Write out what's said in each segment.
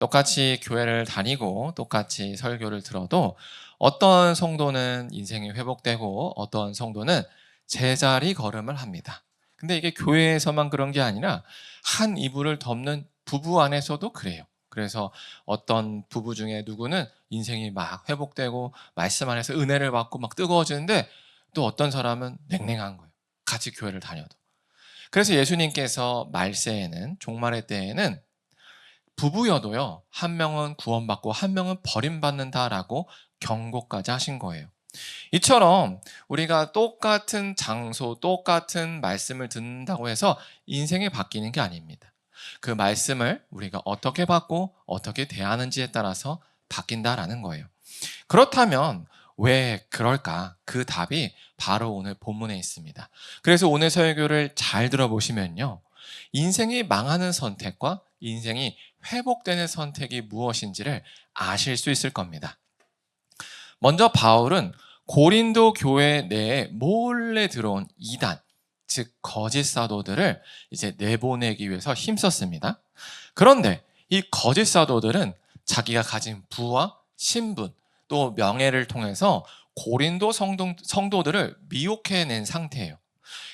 똑같이 교회를 다니고 똑같이 설교를 들어도 어떤 성도는 인생이 회복되고 어떤 성도는 제자리 걸음을 합니다. 근데 이게 교회에서만 그런 게 아니라 한 이불을 덮는 부부 안에서도 그래요. 그래서 어떤 부부 중에 누구는 인생이 막 회복되고 말씀 안에서 은혜를 받고 막 뜨거워지는데, 또 어떤 사람은 냉랭한 거예요. 같이 교회를 다녀도. 그래서 예수님께서 말세에는, 종말의 때에는 부부여도요, 한 명은 구원받고 한 명은 버림받는다라고 경고까지 하신 거예요. 이처럼 우리가 똑같은 장소, 똑같은 말씀을 듣는다고 해서 인생이 바뀌는 게 아닙니다. 그 말씀을 우리가 어떻게 받고 어떻게 대하는지에 따라서 바뀐다라는 거예요. 그렇다면 왜 그럴까? 그 답이 바로 오늘 본문에 있습니다. 그래서 오늘 설교를 잘 들어보시면요, 인생이 망하는 선택과 인생이 회복되는 선택이 무엇인지를 아실 수 있을 겁니다. 먼저 바울은 고린도 교회 내에 몰래 들어온 이단, 즉 거짓 사도들을 이제 내보내기 위해서 힘썼습니다. 그런데 이 거짓 사도들은 자기가 가진 부와 신분, 또 명예를 통해서 고린도 성도들을 미혹해낸 상태예요.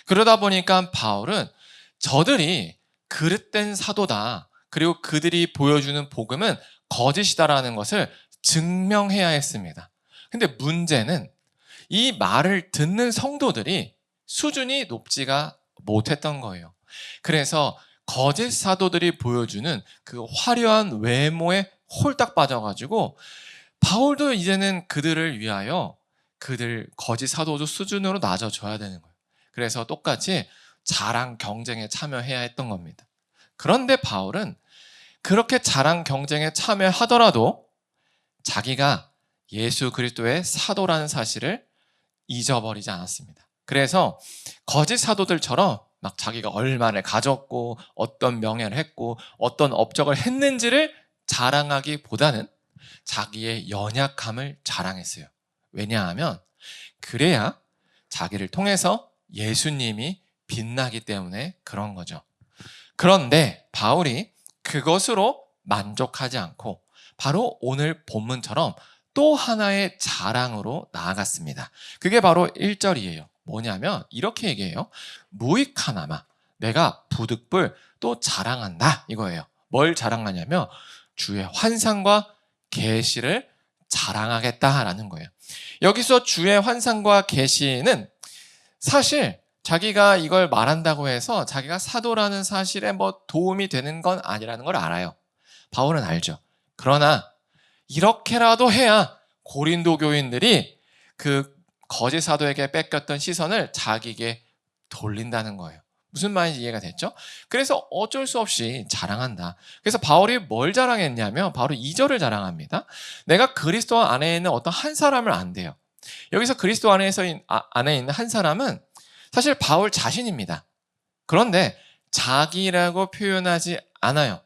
그러다 보니까 바울은 저들이 그릇된 사도다, 그리고 그들이 보여주는 복음은 거짓이다라는 것을 증명해야 했습니다. 근데 문제는 이 말을 듣는 성도들이 수준이 높지가 못했던 거예요. 그래서 거짓 사도들이 보여주는 그 화려한 외모에 홀딱 빠져가지고 바울도 이제는 그들을 위하여 그들 거짓 사도도 수준으로 낮아져야 되는 거예요. 그래서 똑같이 자랑 경쟁에 참여해야 했던 겁니다. 그런데 바울은 그렇게 자랑 경쟁에 참여하더라도 자기가 예수 그리스도의 사도라는 사실을 잊어버리지 않았습니다. 그래서 거짓 사도들처럼 막 자기가 얼마를 가졌고 어떤 명예를 했고 어떤 업적을 했는지를 자랑하기보다는 자기의 연약함을 자랑했어요. 왜냐하면 그래야 자기를 통해서 예수님이 빛나기 때문에 그런 거죠. 그런데 바울이 그것으로 만족하지 않고 바로 오늘 본문처럼 또 하나의 자랑으로 나아갔습니다. 그게 바로 1절이에요. 뭐냐면 이렇게 얘기해요. 무익하나마 내가 부득불 또 자랑한다, 이거예요. 뭘 자랑하냐면 주의 환상과 계시를 자랑하겠다라는 거예요. 여기서 주의 환상과 계시는 사실 자기가 이걸 말한다고 해서 자기가 사도라는 사실에 뭐 도움이 되는 건 아니라는 걸 알아요. 바울은 알죠. 그러나 이렇게라도 해야 고린도 교인들이 그 거짓 사도에게 뺏겼던 시선을 자기에게 돌린다는 거예요. 무슨 말인지 이해가 됐죠? 그래서 어쩔 수 없이 자랑한다. 그래서 바울이 뭘 자랑했냐면 바로 2절을 자랑합니다. 내가 그리스도 안에 있는 어떤 한 사람을 안대요. 여기서 그리스도 안에 있는 한 사람은 사실 바울 자신입니다. 그런데 자기라고 표현하지 않아요.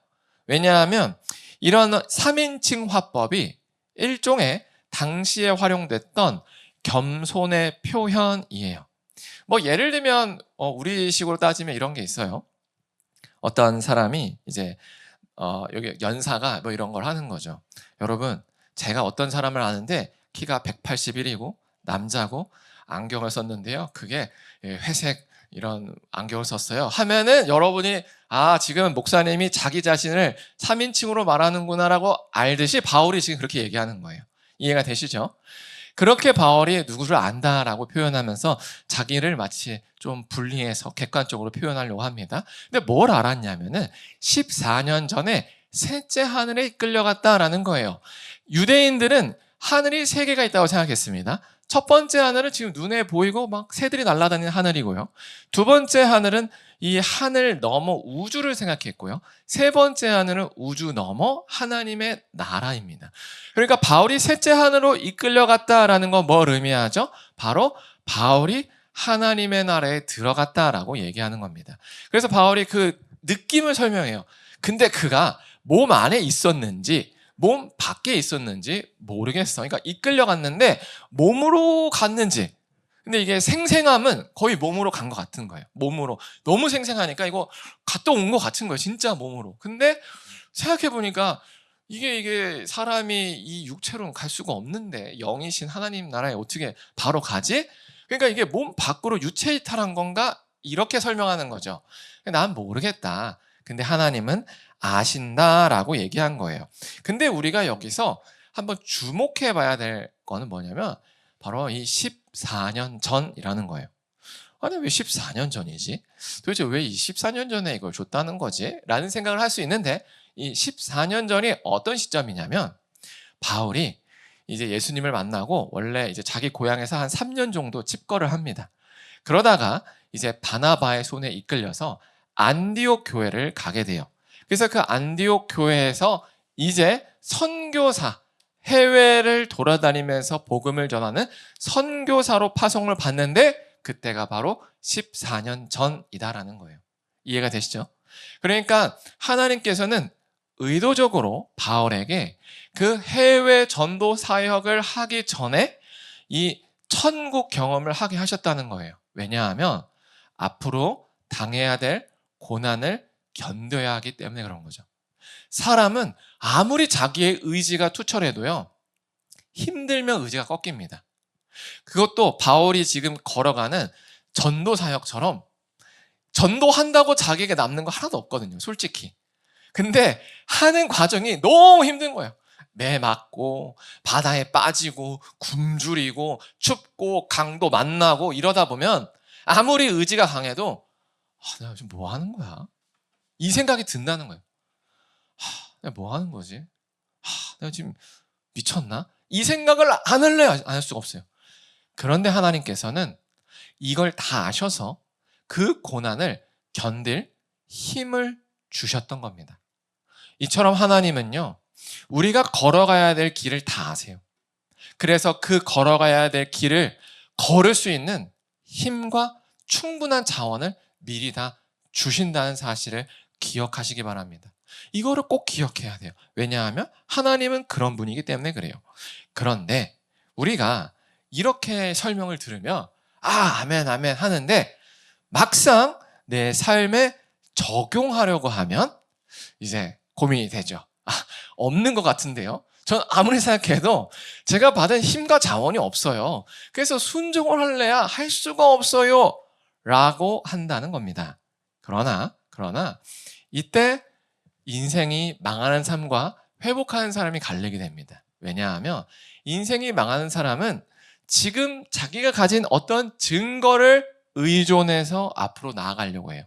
왜냐하면 이런 3인칭 화법이 일종의 당시에 활용됐던 겸손의 표현이에요. 뭐 예를 들면 우리식으로 따지면 이런 게 있어요. 어떤 사람이 이제 여기 연사가 뭐 이런 걸 하는 거죠. 여러분, 제가 어떤 사람을 아는데 키가 181이고 남자고 안경을 썼는데요. 그게 회색 이런 안경을 썼어요. 하면은 여러분이 지금 목사님이 자기 자신을 3인칭으로 말하는구나라고 알듯이 바울이 지금 그렇게 얘기하는 거예요. 이해가 되시죠? 그렇게 바울이 누구를 안다라고 표현하면서 자기를 마치 좀 분리해서 객관적으로 표현하려고 합니다. 근데 뭘 알았냐면은 14년 전에 셋째 하늘에 이끌려갔다라는 거예요. 유대인들은 하늘이 3개가 있다고 생각했습니다. 첫 번째 하늘은 지금 눈에 보이고 막 새들이 날아다니는 하늘이고요. 두 번째 하늘은 이 하늘 넘어 우주를 생각했고요. 세 번째 하늘은 우주 넘어 하나님의 나라입니다. 그러니까 바울이 셋째 하늘로 이끌려갔다라는 건 뭘 의미하죠? 바로 바울이 하나님의 나라에 들어갔다라고 얘기하는 겁니다. 그래서 바울이 그 느낌을 설명해요. 근데 그가 몸 안에 있었는지 몸 밖에 있었는지 모르겠어. 그러니까 이끌려갔는데 몸으로 갔는지. 근데 이게 생생함은 거의 몸으로 간 것 같은 거예요. 몸으로. 너무 생생하니까 이거 갔다 온 것 같은 거예요. 진짜 몸으로. 근데 생각해보니까 이게 사람이 이 육체로는 갈 수가 없는데 영이신 하나님 나라에 어떻게 바로 가지? 그러니까 이게 몸 밖으로 유체 이탈한 건가? 이렇게 설명하는 거죠. 난 모르겠다. 근데 하나님은 아신다라고 얘기한 거예요. 근데 우리가 여기서 한번 주목해 봐야 될 거는 뭐냐면 바로 이 14년 전이라는 거예요. 아니 왜 14년 전이지? 도대체 왜 이 14년 전에 이걸 줬다는 거지? 라는 생각을 할 수 있는데 이 14년 전이 어떤 시점이냐면 바울이 이제 예수님을 만나고 원래 이제 자기 고향에서 한 3년 정도 집거를 합니다. 그러다가 이제 바나바의 손에 이끌려서 안디옥 교회를 가게 돼요. 그래서 그 안디옥 교회에서 이제 선교사, 해외를 돌아다니면서 복음을 전하는 선교사로 파송을 받는데 그때가 바로 14년 전이다라는 거예요. 이해가 되시죠? 그러니까 하나님께서는 의도적으로 바울에게 그 해외 전도 사역을 하기 전에 이 천국 경험을 하게 하셨다는 거예요. 왜냐하면 앞으로 당해야 될 고난을 견뎌야 하기 때문에 그런 거죠. 사람은 아무리 자기의 의지가 투철해도요, 힘들면 의지가 꺾입니다. 그것도 바울이 지금 걸어가는 전도 사역처럼 전도한다고 자기에게 남는 거 하나도 없거든요, 솔직히. 근데 하는 과정이 너무 힘든 거예요. 매 맞고 바다에 빠지고 굶주리고 춥고 강도 만나고 이러다 보면 아무리 의지가 강해도 내가 지금 뭐 하는 거야? 이 생각이 든다는 거예요. 내가 뭐 하는 거지? 내가 지금 미쳤나? 이 생각을 안 할래요? 안 할 수가 없어요. 그런데 하나님께서는 이걸 다 아셔서 그 고난을 견딜 힘을 주셨던 겁니다. 이처럼 하나님은요, 우리가 걸어가야 될 길을 다 아세요. 그래서 그 걸어가야 될 길을 걸을 수 있는 힘과 충분한 자원을 미리 다 주신다는 사실을 기억하시기 바랍니다. 이거를 꼭 기억해야 돼요. 왜냐하면 하나님은 그런 분이기 때문에 그래요. 그런데 우리가 이렇게 설명을 들으면 아멘 아멘 하는데 막상 내 삶에 적용하려고 하면 이제 고민이 되죠. 없는 것 같은데요. 전 아무리 생각해도 제가 받은 힘과 자원이 없어요. 그래서 순종을 할래야 할 수가 없어요. 라고 한다는 겁니다. 그러나 이때 인생이 망하는 삶과 회복하는 사람이 갈리게 됩니다. 왜냐하면 인생이 망하는 사람은 지금 자기가 가진 어떤 증거를 의존해서 앞으로 나아가려고 해요.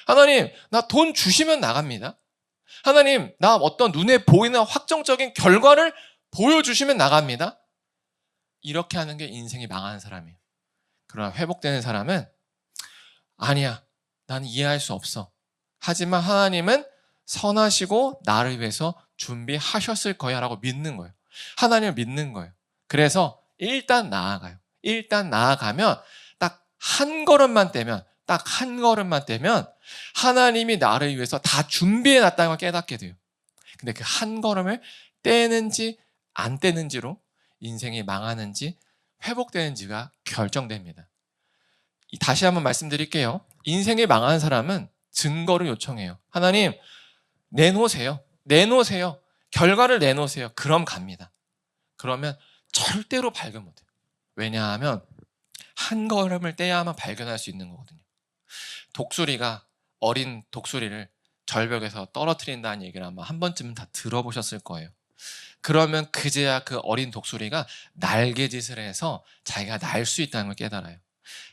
하나님, 나 돈 주시면 나갑니다. 하나님, 나 어떤 눈에 보이는 확정적인 결과를 보여주시면 나갑니다. 이렇게 하는 게 인생이 망하는 사람이에요. 그러나 회복되는 사람은 아니야, 난 이해할 수 없어. 하지만 하나님은 선하시고 나를 위해서 준비하셨을 거야 라고 믿는 거예요. 하나님을 믿는 거예요. 그래서 일단 나아가요. 일단 나아가면 딱 한 걸음만 떼면 하나님이 나를 위해서 다 준비해 놨다는 걸 깨닫게 돼요. 근데 그 한 걸음을 떼는지 안 떼는지로 인생이 망하는지 회복되는지가 결정됩니다. 다시 한번 말씀드릴게요. 인생이 망하는 사람은 증거를 요청해요. 하나님, 내놓으세요. 결과를 내놓으세요. 그럼 갑니다. 그러면 절대로 발견 못해요. 왜냐하면 한 걸음을 떼야만 발견할 수 있는 거거든요. 독수리가 어린 독수리를 절벽에서 떨어뜨린다는 얘기를 아마 한 번쯤은 다 들어보셨을 거예요. 그러면 그제야 그 어린 독수리가 날개짓을 해서 자기가 날 수 있다는 걸 깨달아요.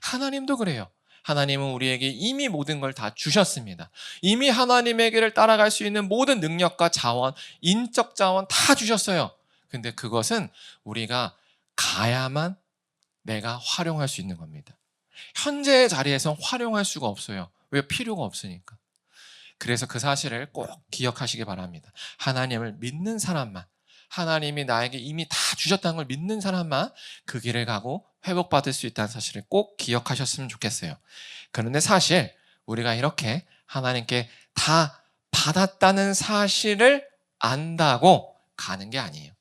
하나님도 그래요. 하나님은 우리에게 이미 모든 걸 다 주셨습니다. 이미 하나님에게를 따라갈 수 있는 모든 능력과 자원, 인적 자원 다 주셨어요. 근데 그것은 우리가 가야만 내가 활용할 수 있는 겁니다. 현재의 자리에서 활용할 수가 없어요. 왜? 필요가 없으니까. 그래서 그 사실을 꼭 기억하시기 바랍니다. 하나님을 믿는 사람만, 하나님이 나에게 이미 다 주셨다는 걸 믿는 사람만 그 길을 가고 회복받을 수 있다는 사실을 꼭 기억하셨으면 좋겠어요. 그런데 사실 우리가 이렇게 하나님께 다 받았다는 사실을 안다고 가는 게 아니에요.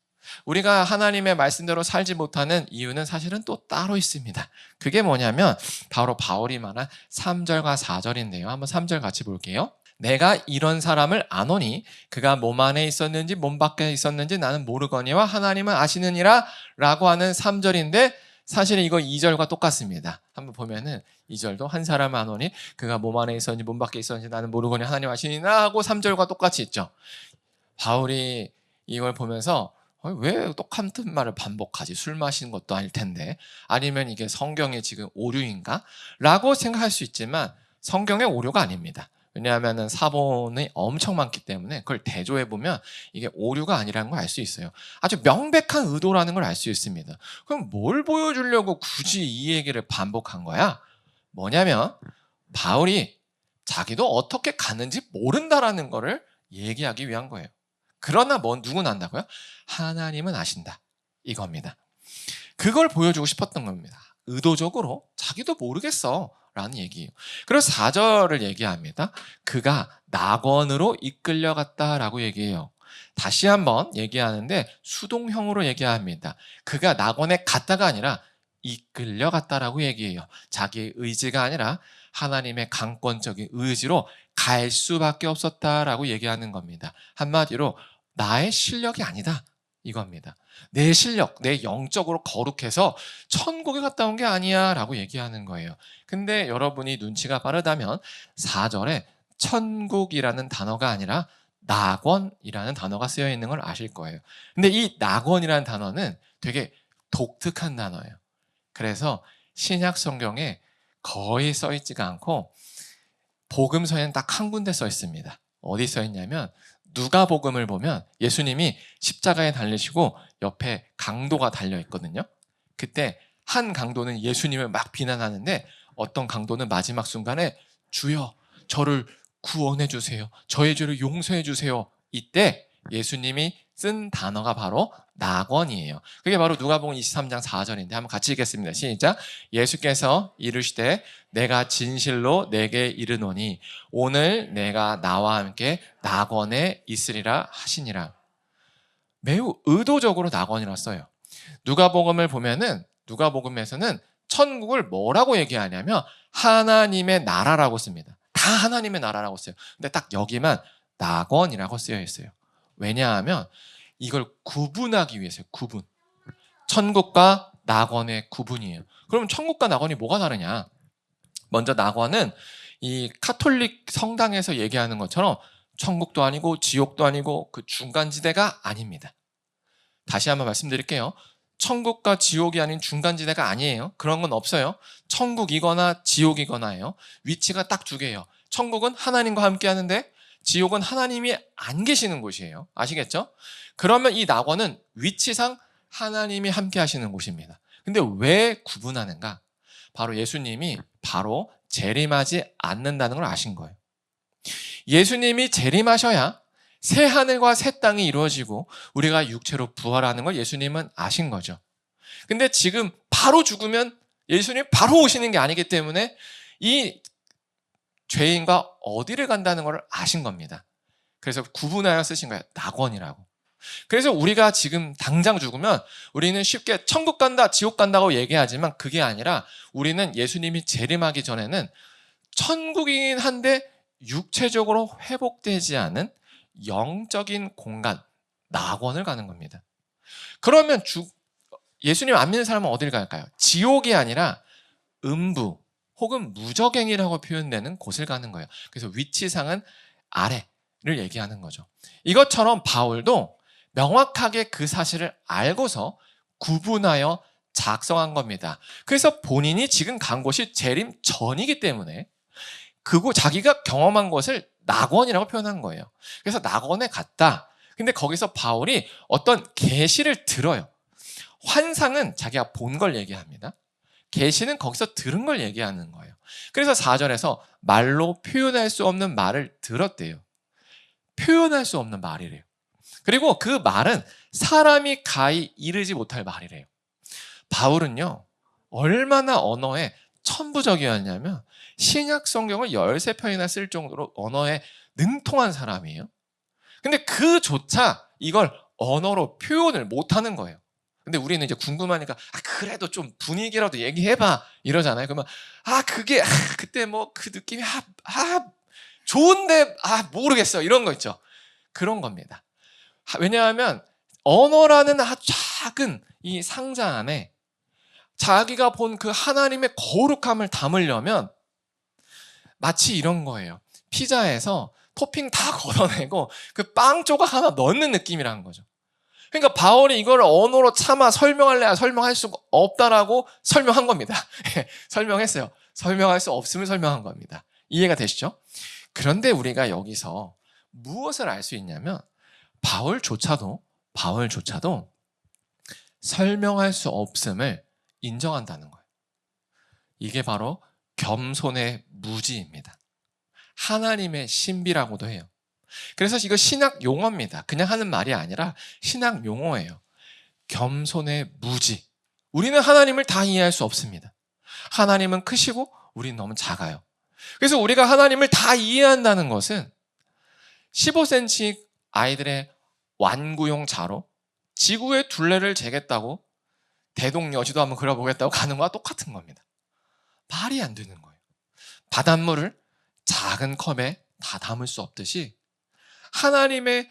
우리가 하나님의 말씀대로 살지 못하는 이유는 사실은 또 따로 있습니다. 그게 뭐냐면 바로 바울이 말한 3절과 4절인데요. 한번 3절 같이 볼게요. 내가 이런 사람을 아노니 그가 몸 안에 있었는지 몸 밖에 있었는지 나는 모르거니와 하나님은 아시느니라 라고 하는 3절인데 사실은 이거 2절과 똑같습니다. 한번 보면은 2절도 한 사람을 아노니 그가 몸 안에 있었는지 몸 밖에 있었는지 나는 모르거니 하나님 아시느니라 하고 3절과 똑같이 있죠. 바울이 이걸 보면서 왜 똑같은 말을 반복하지? 술 마시는 것도 아닐 텐데. 아니면 이게 성경의 지금 오류인가? 라고 생각할 수 있지만 성경의 오류가 아닙니다. 왜냐하면 사본이 엄청 많기 때문에 그걸 대조해보면 이게 오류가 아니라는 걸 알 수 있어요. 아주 명백한 의도라는 걸 알 수 있습니다. 그럼 뭘 보여주려고 굳이 이 얘기를 반복한 거야? 뭐냐면 바울이 자기도 어떻게 갔는지 모른다라는 거를 얘기하기 위한 거예요. 그러나 누구는 안다고요? 하나님은 아신다. 이겁니다. 그걸 보여주고 싶었던 겁니다. 의도적으로 자기도 모르겠어 라는 얘기예요. 그래서 4절을 얘기합니다. 그가 낙원으로 이끌려갔다라고 얘기해요. 다시 한번 얘기하는데 수동형으로 얘기합니다. 그가 낙원에 갔다가 아니라 이끌려갔다라고 얘기해요. 자기의 의지가 아니라 하나님의 강권적인 의지로 갈 수밖에 없었다라고 얘기하는 겁니다. 한마디로 나의 실력이 아니다 이겁니다. 내 실력, 내 영적으로 거룩해서 천국에 갔다 온 게 아니야 라고 얘기하는 거예요. 근데 여러분이 눈치가 빠르다면 4절에 천국이라는 단어가 아니라 낙원이라는 단어가 쓰여 있는 걸 아실 거예요. 근데 이 낙원이라는 단어는 되게 독특한 단어예요. 그래서 신약 성경에 거의 써 있지가 않고 복음서에는 딱 한 군데 써 있습니다. 어디 써 있냐면 누가복음을 보면 예수님이 십자가에 달리시고 옆에 강도가 달려 있거든요. 그때 한 강도는 예수님을 막 비난하는데 어떤 강도는 마지막 순간에 주여 저를 구원해 주세요. 저의 죄를 용서해 주세요. 이때 예수님이 쓴 단어가 바로 낙원이에요. 그게 바로 누가복음 23장 4절인데 한번 같이 읽겠습니다. 시작. 예수께서 이르시되 내가 진실로 내게 이르노니 오늘 내가 나와 함께 낙원에 있으리라 하시니라. 매우 의도적으로 낙원이라 써요. 누가복음을 보면은 누가복음에서는 천국을 뭐라고 얘기하냐면 하나님의 나라라고 씁니다. 다 하나님의 나라라고 써요. 근데 딱 여기만 낙원이라고 쓰여 있어요. 왜냐하면 이걸 구분하기 위해서요. 구분. 천국과 낙원의 구분이에요. 그럼 천국과 낙원이 뭐가 다르냐? 먼저 낙원은 이 카톨릭 성당에서 얘기하는 것처럼 천국도 아니고 지옥도 아니고 그 중간지대가 아닙니다. 다시 한번 말씀드릴게요. 천국과 지옥이 아닌 중간지대가 아니에요. 그런 건 없어요. 천국이거나 지옥이거나예요. 위치가 딱 두 개예요. 천국은 하나님과 함께 하는데 지옥은 하나님이 안 계시는 곳이에요. 아시겠죠? 그러면 이 낙원은 위치상 하나님이 함께 하시는 곳입니다. 근데 왜 구분하는가? 바로 예수님이 바로 재림하지 않는다는 걸 아신 거예요. 예수님이 재림하셔야 새 하늘과 새 땅이 이루어지고 우리가 육체로 부활하는 걸 예수님은 아신 거죠. 근데 지금 바로 죽으면 예수님이 바로 오시는 게 아니기 때문에 이 죄인과 어디를 간다는 걸 아신 겁니다. 그래서 구분하여 쓰신 거예요. 낙원이라고. 그래서 우리가 지금 당장 죽으면 우리는 쉽게 천국 간다, 지옥 간다고 얘기하지만 그게 아니라 우리는 예수님이 재림하기 전에는 천국이긴 한데 육체적으로 회복되지 않은 영적인 공간, 낙원을 가는 겁니다. 그러면 예수님 안 믿는 사람은 어딜 갈까요? 지옥이 아니라 음부 혹은 무저갱이라고 표현되는 곳을 가는 거예요. 그래서 위치상은 아래를 얘기하는 거죠. 이것처럼 바울도 명확하게 그 사실을 알고서 구분하여 작성한 겁니다. 그래서 본인이 지금 간 곳이 재림 전이기 때문에 그곳 자기가 경험한 것을 낙원이라고 표현한 거예요. 그래서 낙원에 갔다. 근데 거기서 바울이 어떤 계시를 들어요. 환상은 자기가 본 걸 얘기합니다. 계시는 거기서 들은 걸 얘기하는 거예요. 그래서 4절에서 말로 표현할 수 없는 말을 들었대요. 표현할 수 없는 말이래요. 그리고 그 말은 사람이 가히 이르지 못할 말이래요. 바울은요, 얼마나 언어에 천부적이었냐면 신약 성경을 13편이나 쓸 정도로 언어에 능통한 사람이에요. 근데 그조차 이걸 언어로 표현을 못하는 거예요. 근데 우리는 이제 궁금하니까 그래도 좀 분위기라도 얘기해봐 이러잖아요. 그러면 그게 그때 뭐 그 느낌이 좋은데 모르겠어 이런 거 있죠. 그런 겁니다. 왜냐하면 언어라는 아주 작은 이 상자 안에 자기가 본 그 하나님의 거룩함을 담으려면 마치 이런 거예요. 피자에서 토핑 다 걷어내고 그 빵 조각 하나 넣는 느낌이라는 거죠. 그러니까 바울이 이걸 언어로 차마 설명할래야 설명할 수가 없다라고 설명한 겁니다. 설명했어요. 설명할 수 없음을 설명한 겁니다. 이해가 되시죠? 그런데 우리가 여기서 무엇을 알 수 있냐면 바울조차도 설명할 수 없음을 인정한다는 거예요. 이게 바로 겸손의 무지입니다. 하나님의 신비라고도 해요. 그래서 이거 신학 용어입니다. 그냥 하는 말이 아니라 신학 용어예요. 겸손의 무지. 우리는 하나님을 다 이해할 수 없습니다. 하나님은 크시고 우리는 너무 작아요. 그래서 우리가 하나님을 다 이해한다는 것은 15cm 아이들의 완구용 자로 지구의 둘레를 재겠다고 대동여지도 한번 그려보겠다고 가는 거와 똑같은 겁니다. 말이 안 되는 거예요. 바닷물을 작은 컵에 다 담을 수 없듯이 하나님의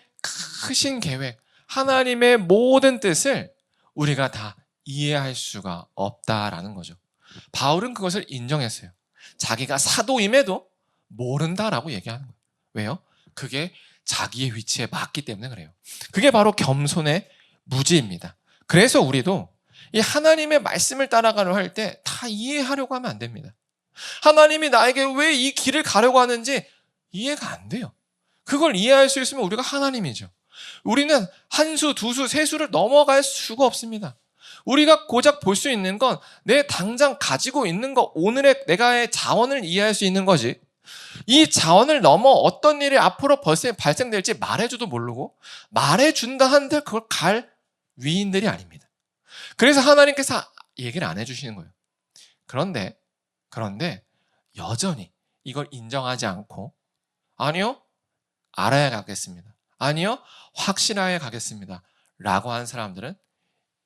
크신 계획, 하나님의 모든 뜻을 우리가 다 이해할 수가 없다라는 거죠. 바울은 그것을 인정했어요. 자기가 사도임에도 모른다라고 얘기하는 거예요. 왜요? 그게 자기의 위치에 맞기 때문에 그래요. 그게 바로 겸손의 무지입니다. 그래서 우리도 이 하나님의 말씀을 따라가려 할 때 다 이해하려고 하면 안 됩니다. 하나님이 나에게 왜 이 길을 가려고 하는지 이해가 안 돼요. 그걸 이해할 수 있으면 우리가 하나님이죠. 우리는 한 수, 두 수, 세 수를 넘어갈 수가 없습니다. 우리가 고작 볼 수 있는 건 내 당장 가지고 있는 거, 오늘의 내가의 자원을 이해할 수 있는 거지. 이 자원을 넘어 어떤 일이 앞으로 발생될지 말해줘도 모르고 말해준다 한들 그걸 갈 위인들이 아닙니다. 그래서 하나님께서 얘기를 안 해주시는 거예요. 그런데 여전히 이걸 인정하지 않고 아니요, 알아야 가겠습니다. 아니요, 확신하여 가겠습니다. 라고 하는 사람들은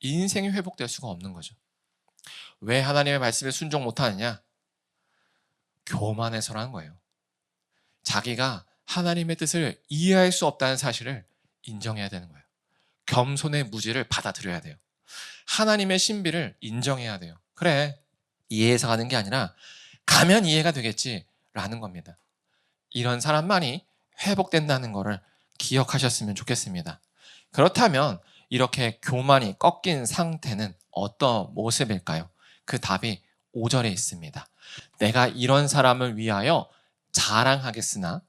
인생이 회복될 수가 없는 거죠. 왜 하나님의 말씀에 순종 못하느냐? 교만해서라는 거예요. 자기가 하나님의 뜻을 이해할 수 없다는 사실을 인정해야 되는 거예요. 겸손의 무지를 받아들여야 돼요. 하나님의 신비를 인정해야 돼요. 그래, 이해해서 가는 게 아니라 가면 이해가 되겠지라는 겁니다. 이런 사람만이 회복된다는 것을 기억하셨으면 좋겠습니다. 그렇다면 이렇게 교만이 꺾인 상태는 어떤 모습일까요? 그 답이 5절에 있습니다. 내가 이런 사람을 위하여 자랑하겠으나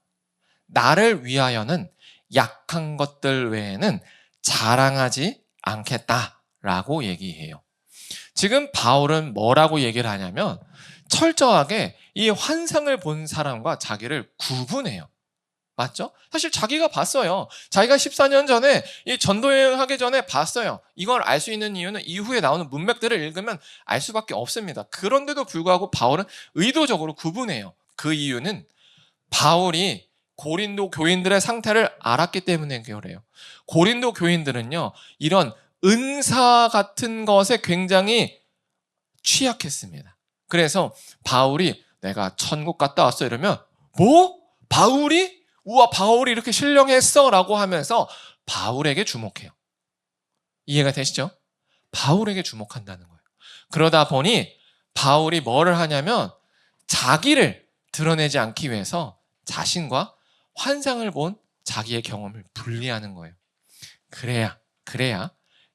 나를 위하여는 약한 것들 외에는 자랑하지 않겠다라고 얘기해요. 지금 바울은 뭐라고 얘기를 하냐면 철저하게 이 환상을 본 사람과 자기를 구분해요. 맞죠? 사실 자기가 봤어요. 자기가 14년 전에 이 전도여행 하기 전에 봤어요. 이걸 알 수 있는 이유는 이후에 나오는 문맥들을 읽으면 알 수밖에 없습니다. 그런데도 불구하고 바울은 의도적으로 구분해요. 그 이유는 바울이 고린도 교인들의 상태를 알았기 때문에 그래요. 고린도 교인들은요, 이런 은사 같은 것에 굉장히 취약했습니다. 그래서 바울이 내가 천국 갔다 왔어 이러면 뭐? 바울이? 우와, 바울이 이렇게 신령했어 라고 하면서 바울에게 주목해요. 이해가 되시죠? 바울에게 주목한다는 거예요. 그러다 보니 바울이 뭐를 하냐면 자기를 드러내지 않기 위해서 자신과 환상을 본 자기의 경험을 분리하는 거예요. 그래야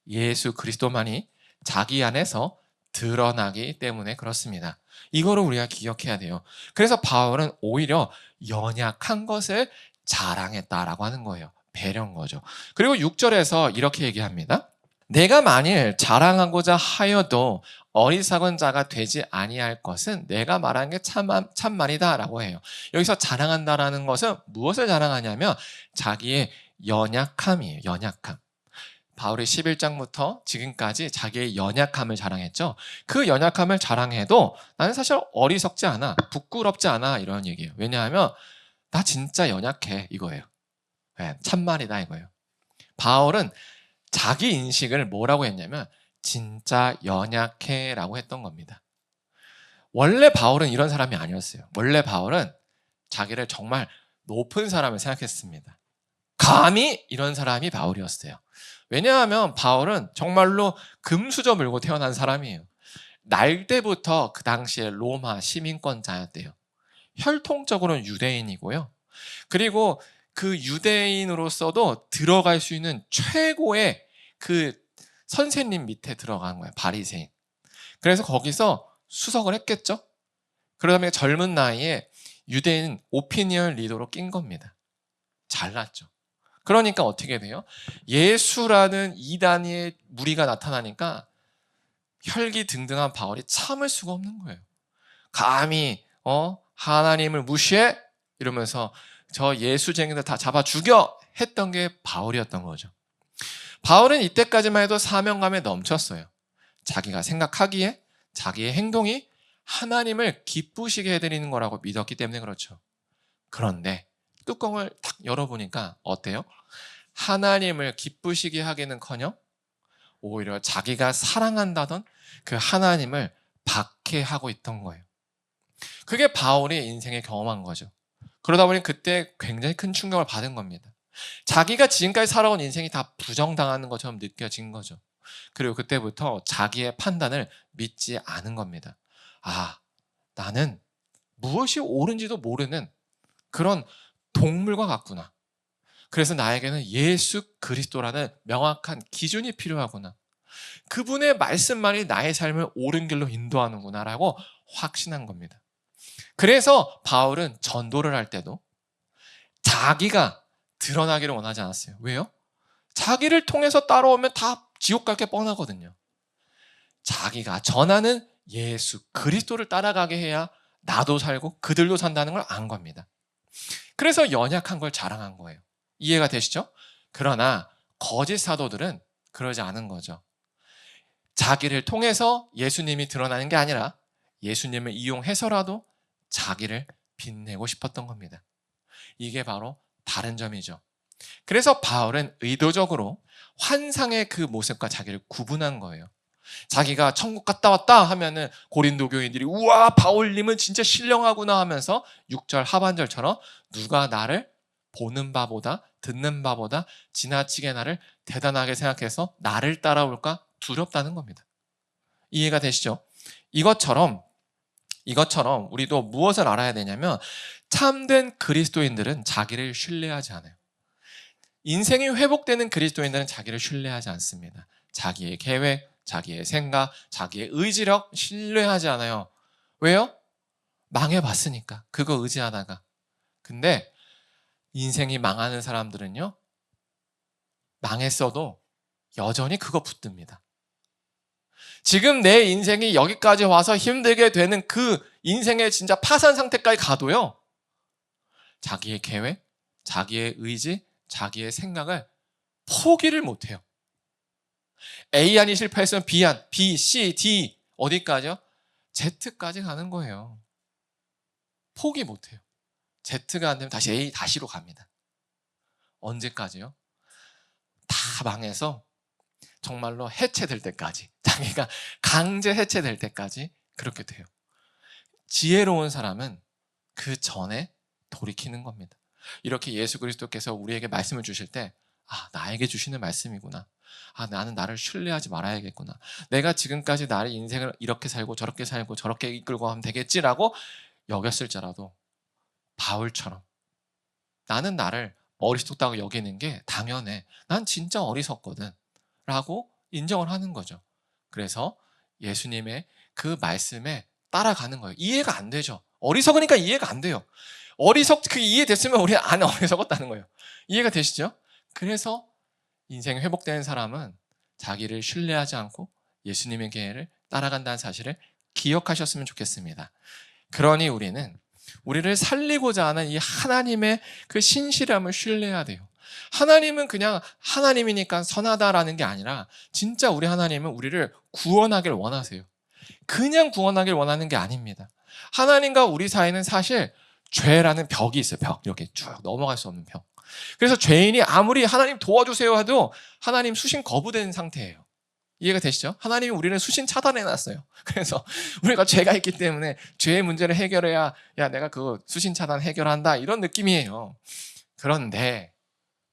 예수 그리스도만이 자기 안에서 드러나기 때문에 그렇습니다. 이거를 우리가 기억해야 돼요. 그래서 바울은 오히려 연약한 것을 자랑했다라고 하는 거예요. 배려인 거죠. 그리고 6절에서 이렇게 얘기합니다. 내가 만일 자랑하고자 하여도 어리석은 자가 되지 아니할 것은 내가 말한 게 참말이다 라고 해요. 여기서 자랑한다라는 것은 무엇을 자랑하냐면 자기의 연약함이에요. 연약함. 바울이 11장부터 지금까지 자기의 연약함을 자랑했죠. 그 연약함을 자랑해도 나는 사실 어리석지 않아, 부끄럽지 않아 이런 얘기예요. 왜냐하면 나 진짜 연약해 이거예요. 네, 참말이다 이거예요. 바울은 자기 인식을 뭐라고 했냐면 진짜 연약해 라고 했던 겁니다. 원래 바울은 이런 사람이 아니었어요. 원래 바울은 자기를 정말 높은 사람을 생각했습니다. 감히 이런 사람이 바울이었어요. 왜냐하면 바울은 정말로 금수저 물고 태어난 사람이에요. 날 때부터 그 당시에 로마 시민권자였대요. 혈통적으로는 유대인이고요. 그리고 그 유대인으로서도 들어갈 수 있는 최고의 그 선생님 밑에 들어간 거예요. 바리새인. 그래서 거기서 수석을 했겠죠. 그러다 보니 젊은 나이에 유대인 오피니언 리더로 낀 겁니다. 잘났죠. 그러니까 어떻게 돼요? 예수라는 이단의 무리가 나타나니까 혈기등등한 바울이 참을 수가 없는 거예요. 감히 하나님을 무시해? 이러면서 저 예수쟁이들 다 잡아 죽여! 했던 게 바울이었던 거죠. 바울은 이때까지만 해도 사명감에 넘쳤어요. 자기가 생각하기에 자기의 행동이 하나님을 기쁘시게 해드리는 거라고 믿었기 때문에 그렇죠. 그런데 뚜껑을 탁 열어보니까 어때요? 하나님을 기쁘시게 하기는커녕 오히려 자기가 사랑한다던 그 하나님을 박해하고 있던 거예요. 그게 바울이 인생에 경험한 거죠. 그러다 보니 그때 굉장히 큰 충격을 받은 겁니다. 자기가 지금까지 살아온 인생이 다 부정당하는 것처럼 느껴진 거죠. 그리고 그때부터 자기의 판단을 믿지 않은 겁니다. 아, 나는 무엇이 옳은지도 모르는 그런 동물과 같구나. 그래서 나에게는 예수 그리스도라는 명확한 기준이 필요하구나. 그분의 말씀만이 나의 삶을 옳은 길로 인도하는구나라고 확신한 겁니다. 그래서 바울은 전도를 할 때도 자기가 드러나기를 원하지 않았어요. 왜요? 자기를 통해서 따라오면 다 지옥 갈 게 뻔하거든요. 자기가 전하는 예수 그리스도를 따라가게 해야 나도 살고 그들도 산다는 걸 안 겁니다. 그래서 연약한 걸 자랑한 거예요. 이해가 되시죠? 그러나 거짓 사도들은 그러지 않은 거죠. 자기를 통해서 예수님이 드러나는 게 아니라 예수님을 이용해서라도 자기를 빛내고 싶었던 겁니다. 이게 바로 다른 점이죠. 그래서 바울은 의도적으로 환상의 그 모습과 자기를 구분한 거예요. 자기가 천국 갔다 왔다 하면은 고린도 교인들이 우와 바울님은 진짜 신령하구나 하면서 6절 하반절처럼 누가 나를 보는 바보다 듣는 바보다 지나치게 나를 대단하게 생각해서 나를 따라올까 두렵다는 겁니다. 이해가 되시죠? 이것처럼 우리도 무엇을 알아야 되냐면 참된 그리스도인들은 자기를 신뢰하지 않아요. 인생이 회복되는 그리스도인들은 자기를 신뢰하지 않습니다. 자기의 계획, 자기의 생각, 자기의 의지력 신뢰하지 않아요. 왜요? 망해봤으니까. 그거 의지하다가. 근데 인생이 망하는 사람들은요. 망했어도 여전히 그거 붙듭니다. 지금 내 인생이 여기까지 와서 힘들게 되는 그 인생의 진짜 파산 상태까지 가도요. 자기의 계획, 자기의 의지, 자기의 생각을 포기를 못해요. A안이 실패했으면 B안, B, C, D 어디까지요? Z까지 가는 거예요. 포기 못해요. Z가 안 되면 다시 A, 다시로 갑니다. 언제까지요? 다 망해서 정말로 해체될 때까지, 자기가 강제 해체될 때까지 그렇게 돼요. 지혜로운 사람은 그 전에 돌이키는 겁니다. 이렇게 예수 그리스도께서 우리에게 말씀을 주실 때 나에게 주시는 말씀이구나. 나는 나를 신뢰하지 말아야겠구나. 내가 지금까지 나의 인생을 이렇게 살고 저렇게 이끌고 하면 되겠지라고 여겼을지라도 바울처럼 나는 나를 어리석다고 여기는 게 당연해. 난 진짜 어리석거든. 라고 인정을 하는 거죠. 그래서 예수님의 그 말씀에 따라가는 거예요. 이해가 안 되죠. 어리석으니까 이해가 안 돼요. 그 이해됐으면 우리 안 어리석었다는 거예요. 이해가 되시죠? 그래서 인생이 회복되는 사람은 자기를 신뢰하지 않고 예수님의 계획을 따라간다는 사실을 기억하셨으면 좋겠습니다. 그러니 우리를 살리고자 하는 이 하나님의 그 신실함을 신뢰해야 돼요. 하나님은 그냥 하나님이니까 선하다라는 게 아니라 진짜 우리 하나님은 우리를 구원하길 원하세요. 그냥 구원하길 원하는 게 아닙니다. 하나님과 우리 사이는 사실 죄라는 벽이 있어요. 벽. 이렇게 쭉 넘어갈 수 없는 벽. 그래서 죄인이 아무리 하나님 도와주세요 해도 하나님 수신 거부된 상태예요. 이해가 되시죠? 하나님이 우리를 수신 차단해놨어요. 그래서 우리가 죄가 있기 때문에 죄의 문제를 해결해야 야 내가 그 수신 차단 해결한다 이런 느낌이에요. 그런데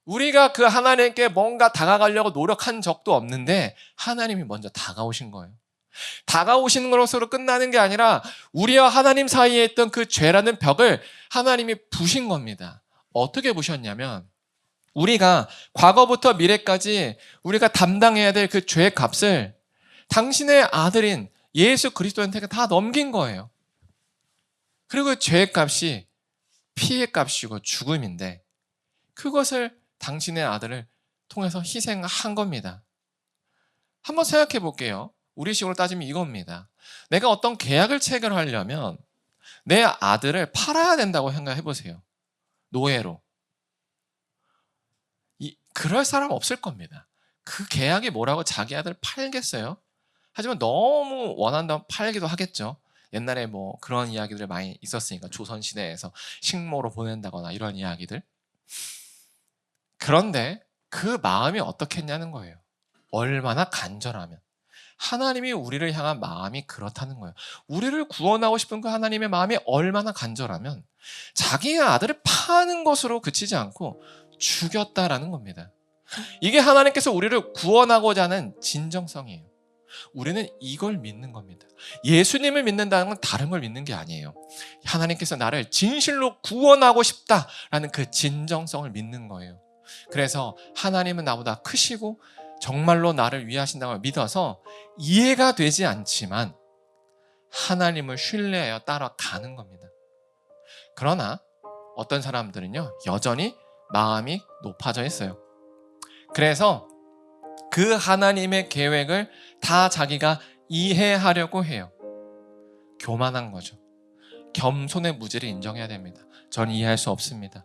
우리가 그 하나님께 뭔가 다가가려고 노력한 적도 없는데 하나님이 먼저 다가오신 거예요. 다가오시는 것으로 끝나는 게 아니라 우리와 하나님 사이에 있던 그 죄라는 벽을 하나님이 부신 겁니다. 어떻게 부셨냐면 우리가 과거부터 미래까지 우리가 담당해야 될 그 죄의 값을 당신의 아들인 예수 그리스도한테 다 넘긴 거예요. 그리고 그 죄의 값이 피의 값이고 죽음인데 그것을 당신의 아들을 통해서 희생한 겁니다. 한번 생각해 볼게요. 우리식으로 따지면 이겁니다. 내가 어떤 계약을 체결하려면 내 아들을 팔아야 된다고 생각해 보세요. 노예로. 그럴 사람 없을 겁니다. 그 계약이 뭐라고 자기 아들 팔겠어요? 하지만 너무 원한다면 팔기도 하겠죠. 옛날에 뭐 그런 이야기들 많이 있었으니까 조선시대에서 식모로 보낸다거나 이런 이야기들. 그런데 그 마음이 어떻겠냐는 거예요. 얼마나 간절하면. 하나님이 우리를 향한 마음이 그렇다는 거예요. 우리를 구원하고 싶은 그 하나님의 마음이 얼마나 간절하면 자기의 아들을 파는 것으로 그치지 않고 죽였다라는 겁니다. 이게 하나님께서 우리를 구원하고자 하는 진정성이에요. 우리는 이걸 믿는 겁니다. 예수님을 믿는다는 건 다른 걸 믿는 게 아니에요. 하나님께서 나를 진실로 구원하고 싶다라는 그 진정성을 믿는 거예요. 그래서 하나님은 나보다 크시고 정말로 나를 위하신다고 믿어서 이해가 되지 않지만 하나님을 신뢰하여 따라가는 겁니다. 그러나 어떤 사람들은요 여전히 마음이 높아져 있어요. 그래서 그 하나님의 계획을 다 자기가 이해하려고 해요. 교만한 거죠. 겸손의 무지를 인정해야 됩니다. 저는 이해할 수 없습니다.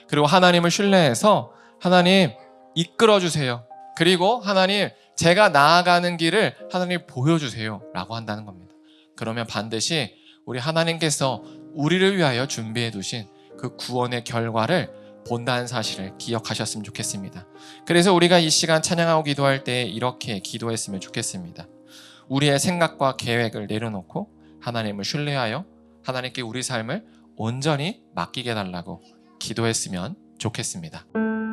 그리고 하나님을 신뢰해서 하나님 이끌어주세요. 그리고 하나님 제가 나아가는 길을 하나님 보여주세요 라고 한다는 겁니다. 그러면 반드시 우리 하나님께서 우리를 위하여 준비해 두신 그 구원의 결과를 본다는 사실을 기억하셨으면 좋겠습니다. 그래서 우리가 이 시간 찬양하고 기도할 때 이렇게 기도했으면 좋겠습니다. 우리의 생각과 계획을 내려놓고 하나님을 신뢰하여 하나님께 우리 삶을 온전히 맡기게 달라고 기도했으면 좋겠습니다.